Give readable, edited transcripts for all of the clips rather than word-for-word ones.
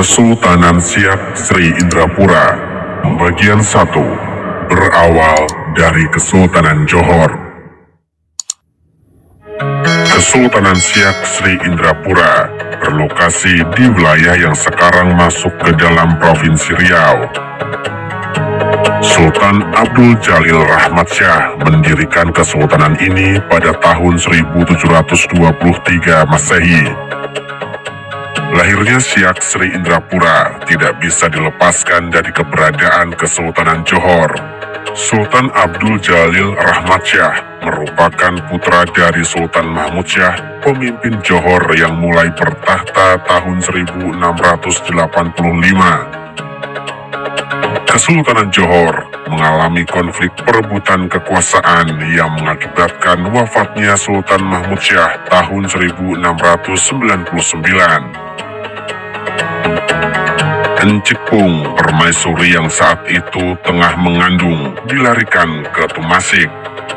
Kesultanan Siak Sri Indrapura. Bagian 1. Berawal dari Kesultanan Johor. Kesultanan Siak Sri Indrapura berlokasi di wilayah yang sekarang masuk ke dalam Provinsi Riau. Sultan Abdul Jalil Rahmat Syah mendirikan kesultanan ini pada tahun 1723 Masehi. Lahirnya Siak Sri Indrapura tidak bisa dilepaskan dari keberadaan Kesultanan Johor. Sultan Abdul Jalil Rahmat Syah merupakan putra dari Sultan Mahmud Syah, pemimpin Johor yang mulai bertahta tahun 1685. Kesultanan Johor mengalami konflik perebutan kekuasaan yang mengakibatkan wafatnya Sultan Mahmud Syah tahun 1699. Encikpung, permaisuri yang saat itu tengah mengandung, dilarikan ke Tumasik.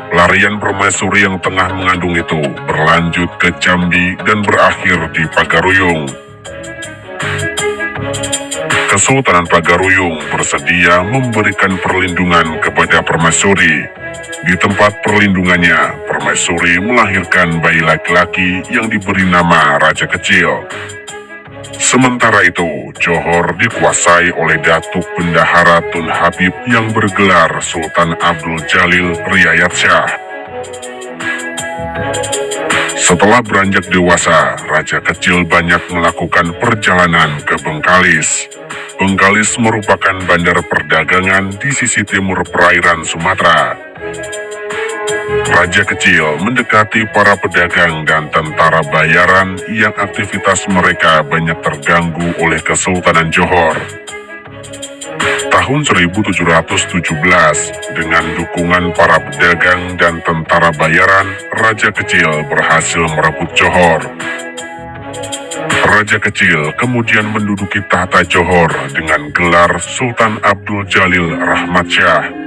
Pelarian permaisuri yang tengah mengandung itu berlanjut ke Jambi dan berakhir di Pagaruyung. Kesultanan Pagaruyung bersedia memberikan perlindungan kepada permaisuri. Di tempat perlindungannya, permaisuri melahirkan bayi laki-laki yang diberi nama Raja Kecil. Sementara itu, Johor dikuasai oleh Datuk Bendahara Tun Habib yang bergelar Sultan Abdul Jalil Riayat Syah. Setelah beranjak dewasa, Raja Kecil banyak melakukan perjalanan ke Bengkalis. Bengkalis merupakan bandar perdagangan di sisi timur perairan Sumatera. Raja Kecil mendekati para pedagang dan tentara bayaran yang aktivitas mereka banyak terganggu oleh Kesultanan Johor. Tahun 1717, dengan dukungan para pedagang dan tentara bayaran, Raja Kecil berhasil merebut Johor. Raja Kecil kemudian menduduki tahta Johor dengan gelar Sultan Abdul Jalil Rahmat Syah.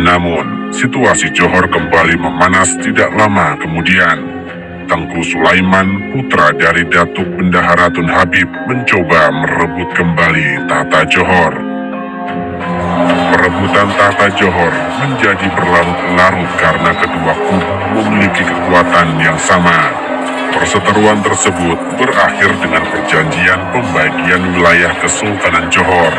Namun, situasi Johor kembali memanas tidak lama kemudian. Tengku Sulaiman, putra dari Datuk Bendahara Tun Habib, mencoba merebut kembali tahta Johor. Perebutan tahta Johor menjadi berlarut-larut karena kedua kubu memiliki kekuatan yang sama. Perseteruan tersebut berakhir dengan perjanjian pembagian wilayah Kesultanan Johor.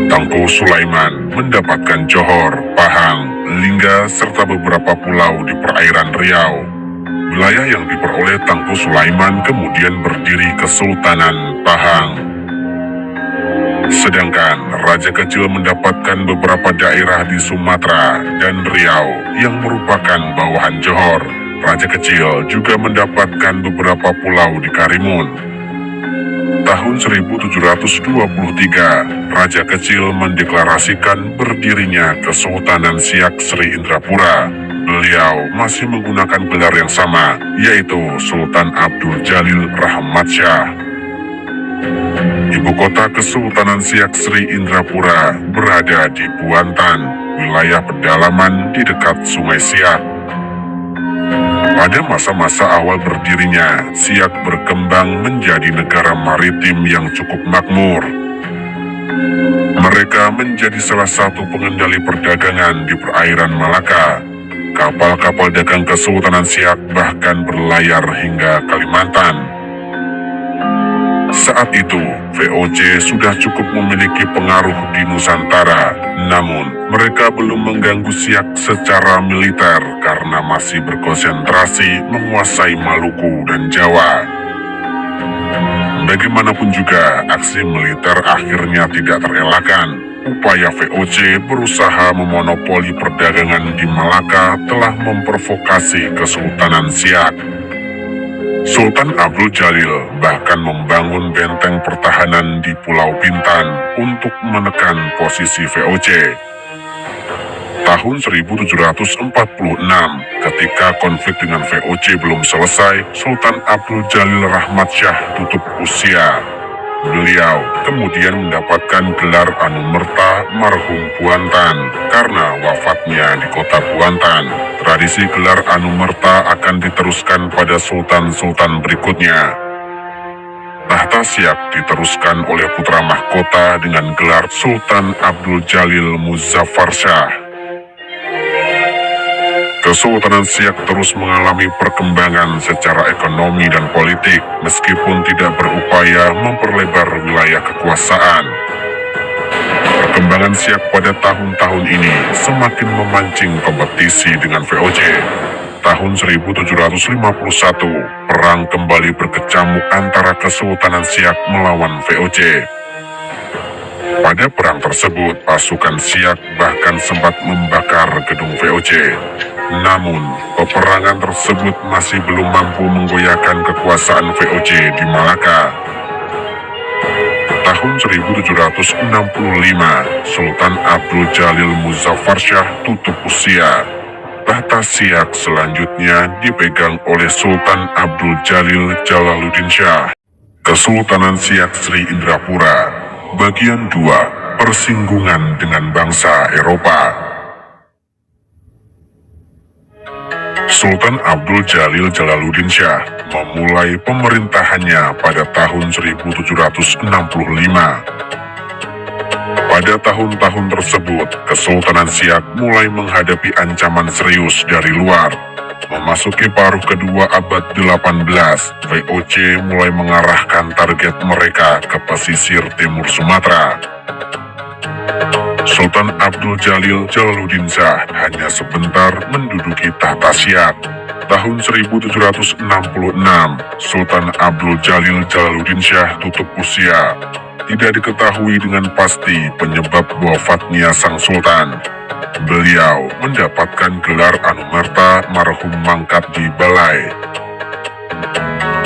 Tengku Sulaiman mendapatkan Johor, Pahang, Lingga, serta beberapa pulau di perairan Riau. Wilayah yang diperoleh Tengku Sulaiman kemudian berdiri Kesultanan Pahang. Sedangkan Raja Kecil mendapatkan beberapa daerah di Sumatera dan Riau yang merupakan bawahan Johor. Raja Kecil juga mendapatkan beberapa pulau di Karimun. Tahun 1723, Raja Kecil mendeklarasikan berdirinya Kesultanan Siak Sri Indrapura. Beliau masih menggunakan gelar yang sama, yaitu Sultan Abdul Jalil Rahmat Syah. Ibu kota Kesultanan Siak Sri Indrapura berada di Buantan, wilayah pedalaman di dekat Sungai Siak. Pada masa-masa awal berdirinya, Siak berkembang menjadi negara maritim yang cukup makmur. Mereka menjadi salah satu pengendali perdagangan di perairan Malaka. Kapal-kapal dagang Kesultanan Siak bahkan berlayar hingga Kalimantan. Saat itu, VOC sudah cukup memiliki pengaruh di Nusantara, namun mereka belum mengganggu Siak secara militer karena masih berkonsentrasi menguasai Maluku dan Jawa. Bagaimanapun juga, aksi militer akhirnya tidak terelakkan. Upaya VOC berusaha memonopoli perdagangan di Malaka telah memprovokasi Kesultanan Siak. Sultan Abdul Jalil bahkan membangun benteng pertahanan di Pulau Bintan untuk menekan posisi VOC. Tahun 1746, ketika konflik dengan VOC belum selesai, Sultan Abdul Jalil Rahmat Syah tutup usia. Beliau kemudian mendapatkan gelar Anumerta Marhum Buantan karena wafatnya di kota Buantan. Tradisi gelar Anumerta akan diteruskan pada sultan-sultan berikutnya. Tahta Siak diteruskan oleh putra mahkota dengan gelar Sultan Abdul Jalil Muzaffar Shah. Kesultanan Siak terus mengalami perkembangan secara ekonomi dan politik meskipun tidak berupaya memperlebar wilayah kekuasaan. Perkembangan Siak pada tahun-tahun ini semakin memancing kompetisi dengan VOC. Tahun 1751, perang kembali berkecamuk antara Kesultanan Siak melawan VOC. Pada perang tersebut, pasukan Siak bahkan sempat membakar gedung VOC. Namun, peperangan tersebut masih belum mampu menggoyahkan kekuasaan VOC di Malaka. Tahun 1765, Sultan Abdul Jalil Muzaffar Shah tutup usia. Tahta Siak selanjutnya dipegang oleh Sultan Abdul Jalil Jalaluddin Shah. Kesultanan Siak Sri Indrapura, bagian 2, persinggungan dengan bangsa Eropa. Sultan Abdul Jalil Jalaluddin Shah memulai pemerintahannya pada tahun 1765. Pada tahun-tahun tersebut, Kesultanan Siak mulai menghadapi ancaman serius dari luar. Memasuki paruh kedua abad 18, VOC mulai mengarahkan target mereka ke pesisir timur Sumatera. Sultan Abdul Jalil Jalaluddin Shah hanya sebentar menduduki tahta Siak. Tahun 1766, Sultan Abdul Jalil Jalaluddin Shah tutup usia. Tidak diketahui dengan pasti penyebab wafatnya sang sultan. Beliau mendapatkan gelar Anumerta marhum mangkat di Balai.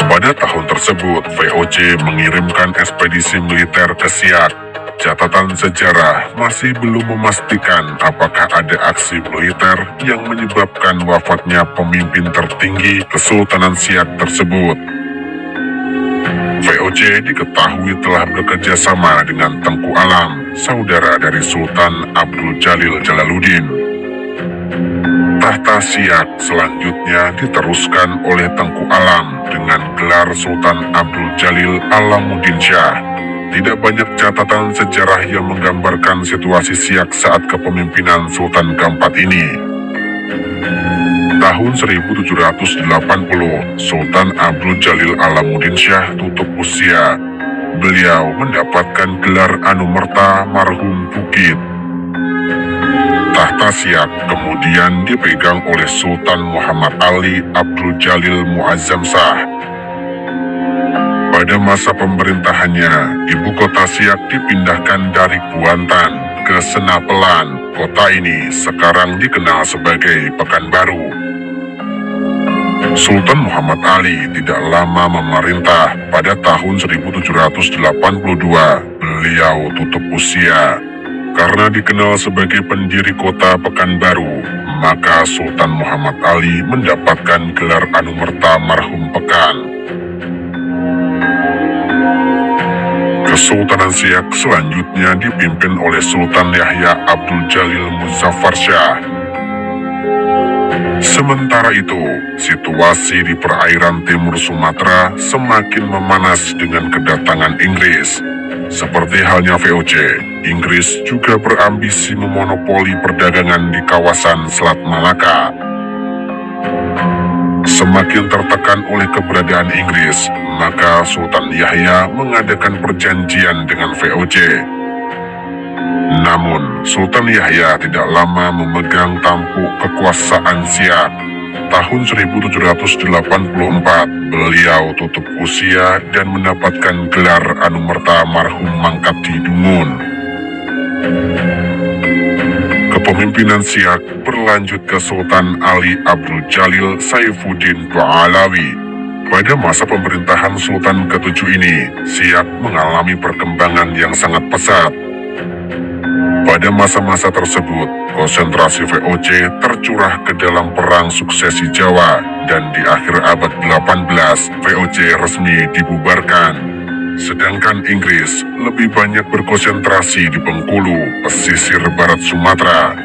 Pada tahun tersebut, VOC mengirimkan ekspedisi militer ke Siak. Catatan sejarah masih belum memastikan apakah ada aksi militer yang menyebabkan wafatnya pemimpin tertinggi Kesultanan Siak tersebut. VOC diketahui telah bekerja sama dengan Tengku Alam, saudara dari Sultan Abdul Jalil Jalaluddin. Tahta Siak selanjutnya diteruskan oleh Tengku Alam dengan gelar Sultan Abdul Jalil Alamuddin Shah. Tidak banyak catatan sejarah yang menggambarkan situasi Siak saat kepemimpinan Sultan keempat ini. Tahun 1780, Sultan Abdul Jalil Alamuddin Shah tutup usia. Beliau mendapatkan gelar Anumerta marhum Bukit. Tahta Siak kemudian dipegang oleh Sultan Muhammad Ali Abdul Jalil Muazzam Shah. Pada masa pemerintahannya, ibu kota Siak dipindahkan dari Kuantan ke Senapelan. Kota ini sekarang dikenal sebagai Pekanbaru. Sultan Muhammad Ali tidak lama memerintah. Pada tahun 1782, beliau tutup usia. Karena dikenal sebagai pendiri kota Pekanbaru, maka Sultan Muhammad Ali mendapatkan gelar Anumerta marhum Pekan. Kesultanan Siak selanjutnya dipimpin oleh Sultan Yahya Abdul Jalil Muzaffar Shah. Sementara itu, situasi di perairan timur Sumatera semakin memanas dengan kedatangan Inggris. Seperti halnya VOC, Inggris juga berambisi memonopoli perdagangan di kawasan Selat Malaka. Semakin tertekan oleh keberadaan Inggris, maka Sultan Yahya mengadakan perjanjian dengan VOC. Namun, Sultan Yahya tidak lama memegang tampuk kekuasaan Siak. Tahun 1784, beliau tutup usia dan mendapatkan gelar Anumerta marhum mangkat di Dungun. Kepemimpinan Siak berlanjut ke Sultan Ali Abdul Jalil Saifuddin Pahlawi. Pada masa pemerintahan Sultan ke-7 ini, Siak mengalami perkembangan yang sangat pesat. Pada masa-masa tersebut, konsentrasi VOC tercurah ke dalam perang suksesi Jawa, dan di akhir abad 18, VOC resmi dibubarkan. Sedangkan Inggris lebih banyak berkonsentrasi di Bengkulu, pesisir barat Sumatera.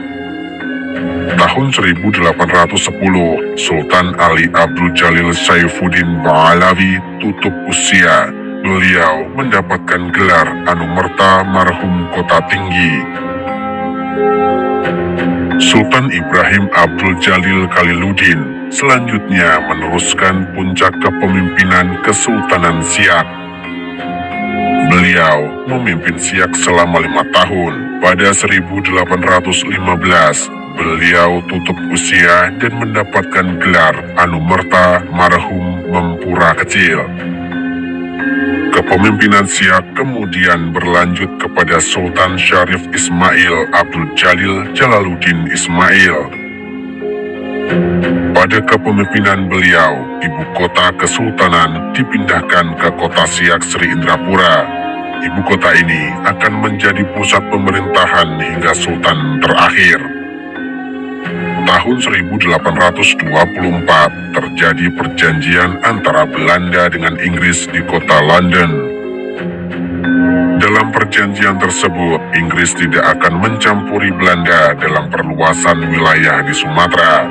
Tahun 1810, Sultan Ali Abdul Jalil Saifuddin Pahlawi tutup usia. beliau mendapatkan gelar Anumerta Marhum Kota Tinggi. Sultan Ibrahim Abdul Jalil Khaliluddin selanjutnya meneruskan puncak kepemimpinan Kesultanan Siak. Beliau memimpin Siak selama 5 tahun. Pada 1815, beliau tutup usia dan mendapatkan gelar Anumerta Marhum Mempura Kecil. Kepemimpinan Siak kemudian berlanjut kepada Sultan Syarif Ismail Abdul Jalil Jalaluddin Ismail. Pada kepemimpinan beliau, ibu kota kesultanan dipindahkan ke kota Siak Sri Indrapura. Ibu kota ini akan menjadi pusat pemerintahan hingga sultan terakhir. Tahun 1824 terjadi perjanjian antara Belanda dengan Inggris di kota London. Dalam perjanjian tersebut, Inggris tidak akan mencampuri Belanda dalam perluasan wilayah di Sumatera.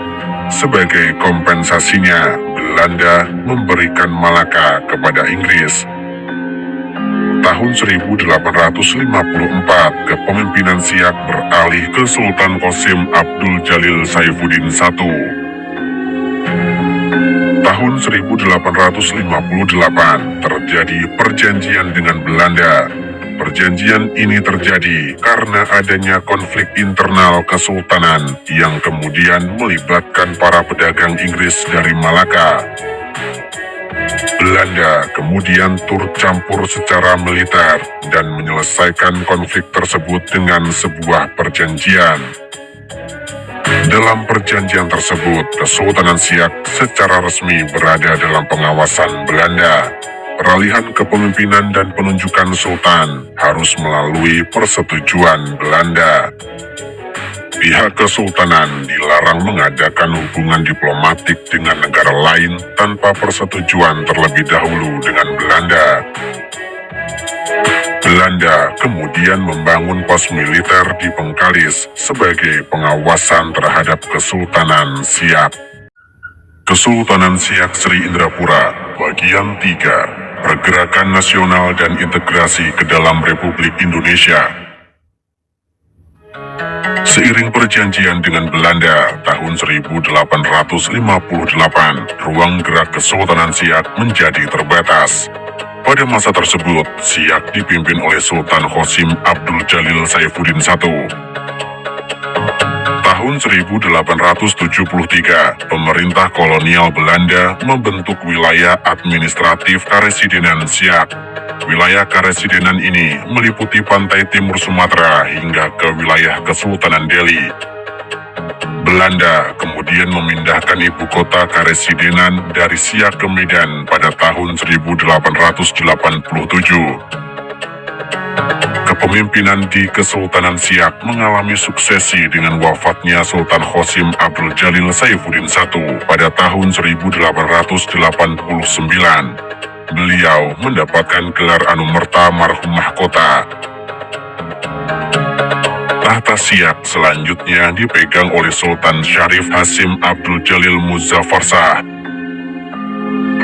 Sebagai kompensasinya, Belanda memberikan Malaka kepada Inggris. Tahun 1854, kepemimpinan Siak beralih ke Sultan Qasim Abdul Jalil Saifuddin I. Tahun 1858 terjadi perjanjian dengan Belanda. Perjanjian ini terjadi karena adanya konflik internal kesultanan yang kemudian melibatkan para pedagang Inggris dari Malaka. Belanda kemudian turut campur secara militer dan menyelesaikan konflik tersebut dengan sebuah perjanjian. Dalam perjanjian tersebut, Kesultanan Siak secara resmi berada dalam pengawasan Belanda. Peralihan kepemimpinan dan penunjukan sultan harus melalui persetujuan Belanda. Pihak kesultanan dilarang mengadakan hubungan diplomatik dengan negara lain tanpa persetujuan terlebih dahulu dengan Belanda. Belanda kemudian membangun pos militer di Bengkalis sebagai pengawasan terhadap Kesultanan Siak. Kesultanan Siak Sri Indrapura, bagian 3. Pergerakan nasional dan integrasi ke dalam Republik Indonesia. Seiring perjanjian dengan Belanda tahun 1858, ruang gerak Kesultanan Siak menjadi terbatas. Pada masa tersebut, Siak dipimpin oleh Sultan Qasim Abdul Jalil Saifuddin I. Tahun 1873, pemerintah kolonial Belanda membentuk wilayah administratif Karesidenan Siak. Wilayah Karesidenan ini meliputi pantai timur Sumatera hingga ke wilayah Kesultanan Delhi. Belanda kemudian memindahkan ibu kota Karesidenan dari Siak ke Medan pada tahun 1887. Kepemimpinan di Kesultanan Siak mengalami suksesi dengan wafatnya Sultan Qasim Abdul Jalil Saifuddin I pada tahun 1889. Beliau mendapatkan gelar Anumerta Marhum Mahkota. Tahta Siak selanjutnya dipegang oleh Sultan Syarif Hasim Abdul Jalil Muzaffar Shah.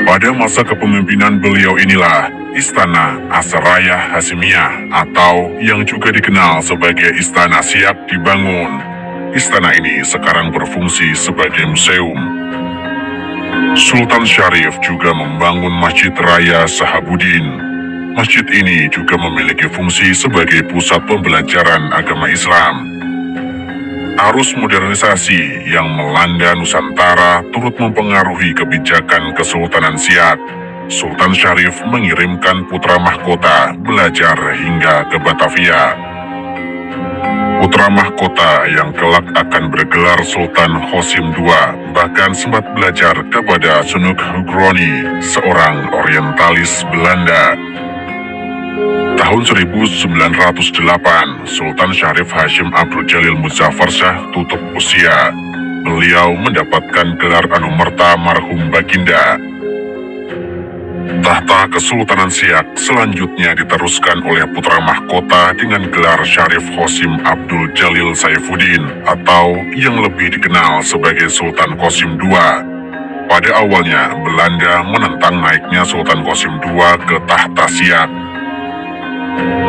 Pada masa kepemimpinan beliau inilah Istana Asaraya Hasimiyah atau yang juga dikenal sebagai Istana Siak dibangun. Istana ini sekarang berfungsi sebagai museum. Sultan Syarif juga membangun Masjid Raya Sahabuddin. Masjid ini juga memiliki fungsi sebagai pusat pembelajaran agama Islam. Arus modernisasi yang melanda Nusantara turut mempengaruhi kebijakan Kesultanan Siak. Sultan Syarif mengirimkan putra mahkota belajar hingga ke Batavia. Putra mahkota yang kelak akan bergelar Sultan Qasim II bahkan sempat belajar kepada Sunuk Hugroni, seorang orientalis Belanda. Tahun 1908, Sultan Syarif Hashim Abdul Jalil Muzaffar Shah tutup usia. Beliau mendapatkan gelar Anumerta Marhum Baginda. Tahta Kesultanan Siak selanjutnya diteruskan oleh putra mahkota dengan gelar Syarif Qasim Abdul Jalil Saifuddin atau yang lebih dikenal sebagai Sultan Qasim II. Pada awalnya, Belanda menentang naiknya Sultan Qasim II ke tahta Siak.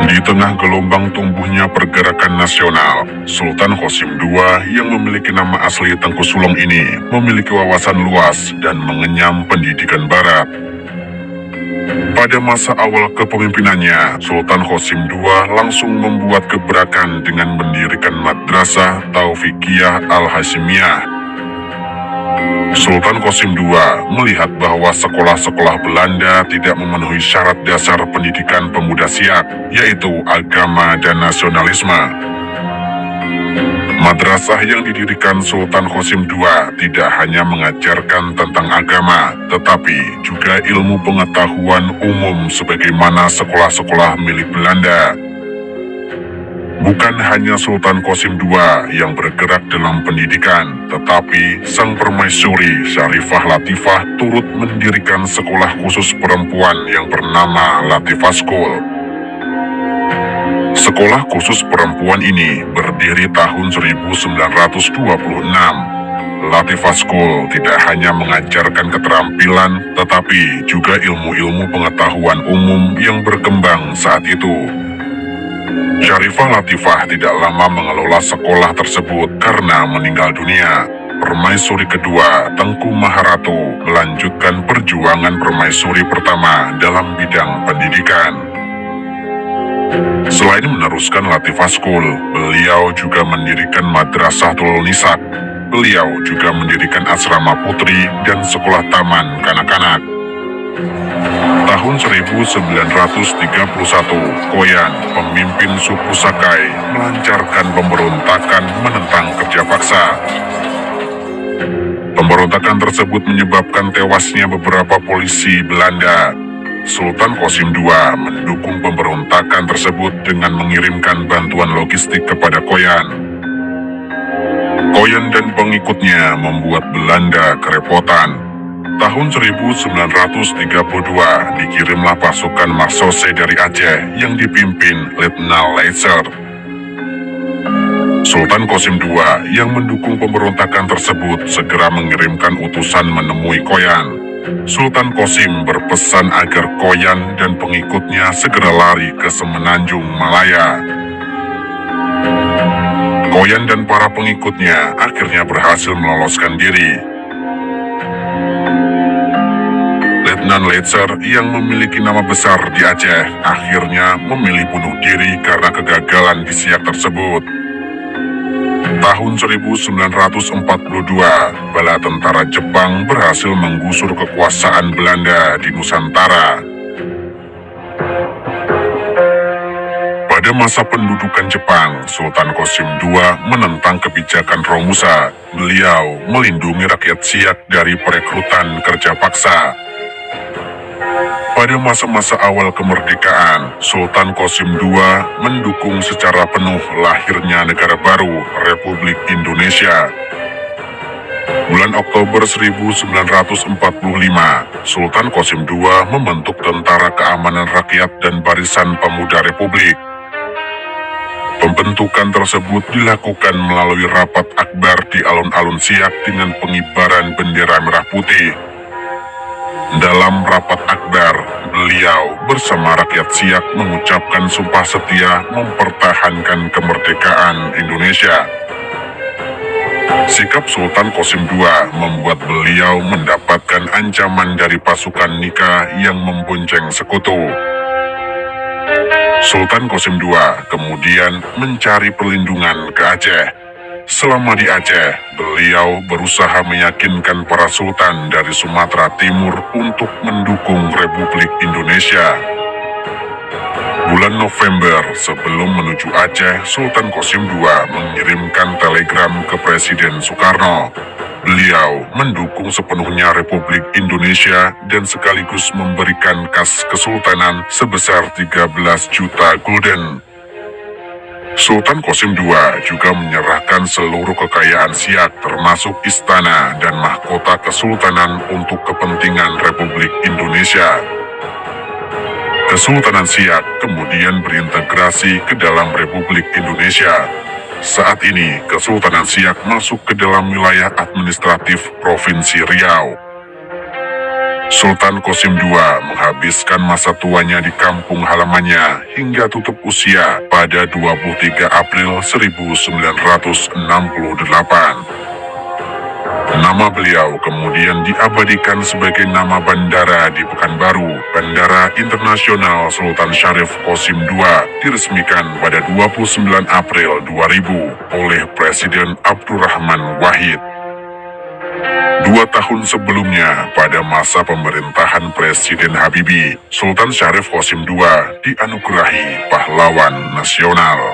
Di tengah gelombang tumbuhnya pergerakan nasional, Sultan Qasim II yang memiliki nama asli Tengku Sulong ini memiliki wawasan luas dan mengenyam pendidikan barat. Pada masa awal kepemimpinannya, Sultan Qasim II langsung membuat gebrakan dengan mendirikan Madrasah Taufikiyah Al-Hasyimiyah. Sultan Qasim II melihat bahwa sekolah-sekolah Belanda tidak memenuhi syarat dasar pendidikan pemuda Siak, yaitu agama dan nasionalisme. Madrasah yang didirikan Sultan Qasim II tidak hanya mengajarkan tentang agama, tetapi juga ilmu pengetahuan umum sebagaimana sekolah-sekolah milik Belanda. Bukan hanya Sultan Qasim II yang bergerak dalam pendidikan, tetapi sang permaisuri Syarifah Latifah turut mendirikan sekolah khusus perempuan yang bernama Latifah School. Sekolah khusus perempuan ini berdiri tahun 1926. Latifah School tidak hanya mengajarkan keterampilan, tetapi juga ilmu-ilmu pengetahuan umum yang berkembang saat itu. Syarifah Latifah tidak lama mengelola sekolah tersebut karena meninggal dunia. Permaisuri kedua, Tengku Maharatu, melanjutkan perjuangan permaisuri pertama dalam bidang pendidikan. Selain meneruskan Latifah School, beliau juga mendirikan Madrasatul Nisak. Beliau juga mendirikan asrama putri dan sekolah taman kanak-kanak. Tahun 1931, Koyan, pemimpin suku Sakai, melancarkan pemberontakan menentang kerja paksa. Pemberontakan tersebut menyebabkan tewasnya beberapa polisi Belanda. Sultan Qasim II mendukung pemberontakan tersebut dengan mengirimkan bantuan logistik kepada Koyan. Koyan dan pengikutnya membuat Belanda kerepotan. Tahun 1932 dikirimlah pasukan Marsose dari Aceh yang dipimpin Letnan Leitzer. Sultan Qasim II yang mendukung pemberontakan tersebut segera mengirimkan utusan menemui Koyan. Sultan Qasim berpesan agar Koyan dan pengikutnya segera lari ke Semenanjung Malaya. Koyan dan para pengikutnya akhirnya berhasil meloloskan diri. Letnan Leitzer yang memiliki nama besar di Aceh akhirnya memilih bunuh diri karena kegagalan di Siak tersebut. Tahun 1942, bala tentara Jepang berhasil menggusur kekuasaan Belanda di Nusantara. Pada masa pendudukan Jepang, Sultan Qasim II menentang kebijakan Romusa. Beliau melindungi rakyat Siak dari perekrutan kerja paksa. Pada masa-masa awal kemerdekaan, Sultan Qasim II mendukung secara penuh lahirnya negara baru, Republik Indonesia. Bulan Oktober 1945, Sultan Qasim II membentuk Tentara Keamanan Rakyat dan Barisan Pemuda Republik. Pembentukan tersebut dilakukan melalui rapat akbar di alun-alun Siak dengan pengibaran bendera merah putih. Dalam rapat akbar, beliau bersama rakyat Siak mengucapkan sumpah setia mempertahankan kemerdekaan Indonesia. Sikap Sultan Qasim II membuat beliau mendapatkan ancaman dari pasukan Nika yang membonceng sekutu. Sultan Qasim II kemudian mencari perlindungan ke Aceh. Selama di Aceh, beliau berusaha meyakinkan para sultan dari Sumatera Timur untuk mendukung Republik Indonesia. Bulan November sebelum menuju Aceh, Sultan Qasim II mengirimkan telegram ke Presiden Soekarno. Beliau mendukung sepenuhnya Republik Indonesia dan sekaligus memberikan kas kesultanan sebesar 13 juta gulden. Sultan Qasim II juga menyerahkan seluruh kekayaan Siak termasuk istana dan mahkota kesultanan untuk kepentingan Republik Indonesia. Kesultanan Siak kemudian berintegrasi ke dalam Republik Indonesia. Saat ini, Kesultanan Siak masuk ke dalam wilayah administratif Provinsi Riau. Sultan Qasim II menghabiskan masa tuanya di kampung halamannya hingga tutup usia pada 23 April 1968. Nama beliau kemudian diabadikan sebagai nama bandara di Pekanbaru. Bandara Internasional Sultan Syarif Qasim II diresmikan pada 29 April 2000 oleh Presiden Abdurrahman Wahid. 2 tahun sebelumnya, pada masa pemerintahan Presiden Habibie, Sultan Syarif Qasim II dianugerahi pahlawan nasional.